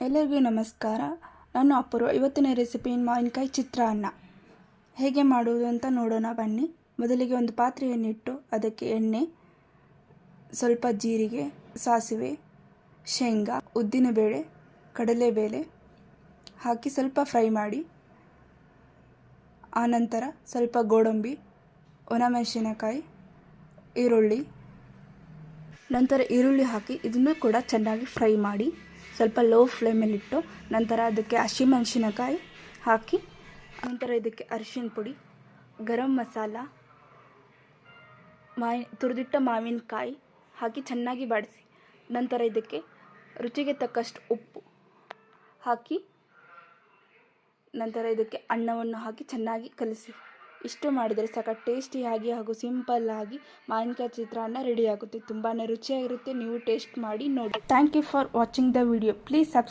ಎಲ್ಲರಿಗೂ ನಮಸ್ಕಾರ. ನಾನು ಅಪೂರ್ವ. ಇವತ್ತಿನ ರೆಸಿಪಿ ಮಾವಿನಕಾಯಿ ಚಿತ್ರಾನ್ನ ಹೇಗೆ ಮಾಡುವುದು ಅಂತ ನೋಡೋಣ ಬನ್ನಿ. ಮೊದಲಿಗೆ ಒಂದು ಪಾತ್ರೆಯನ್ನಿಟ್ಟು ಅದಕ್ಕೆ ಎಣ್ಣೆ, ಸ್ವಲ್ಪ ಜೀರಿಗೆ, ಸಾಸಿವೆ, ಶೇಂಗಾ, ಉದ್ದಿನಬೇಳೆ, ಕಡಲೆಬೇಳೆ ಹಾಕಿ ಸ್ವಲ್ಪ ಫ್ರೈ ಮಾಡಿ. ಆನಂತರ ಸ್ವಲ್ಪ ಗೋಡಂಬಿ, ಒಣಮೆಣಸಿನಕಾಯಿ, ಈರುಳ್ಳಿ, ನಂತರ ಈರುಳ್ಳಿ ಹಾಕಿ ಇದನ್ನು ಕೂಡ ಚೆನ್ನಾಗಿ ಫ್ರೈ ಮಾಡಿ ಸ್ವಲ್ಪ ಲೋ ಫ್ಲೇಮಲ್ಲಿಟ್ಟು ನಂತರ ಅದಕ್ಕೆ ಹಸಿಮೆಣಸಿನಕಾಯಿ ಹಾಕಿ ನಂತರ ಇದಕ್ಕೆ ಅರಿಶಿನ ಪುಡಿ, ಗರಂ ಮಸಾಲ, ತುರಿದಿಟ್ಟ ಮಾವಿನಕಾಯಿ ಹಾಕಿ ಚೆನ್ನಾಗಿ ಬಾಡಿಸಿ ನಂತರ ಇದಕ್ಕೆ ರುಚಿಗೆ ತಕ್ಕಷ್ಟು ಉಪ್ಪು ಹಾಕಿ ನಂತರ ಇದಕ್ಕೆ ಅನ್ನವನ್ನು ಹಾಕಿ ಚೆನ್ನಾಗಿ ಕಲಿಸಿ. ಇಷ್ಟು ಮಾಡಿದರೆ ಸಾಕು. ಟೇಸ್ಟಿಯಾಗಿ ಹಾಗೂ ಸಿಂಪಲ್ ಆಗಿ ಮಾವಿನಕಾಯಿ ಚಿತ್ರಾನ್ನ ರೆಡಿಯಾಗುತ್ತೆ. ತುಂಬಾ ರುಚಿಯಾಗಿರುತ್ತೆ. ನೀವು ಟೇಸ್ಟ್ ಮಾಡಿ ನೋಡಿ. Thank you for watching the video. Please subscribe.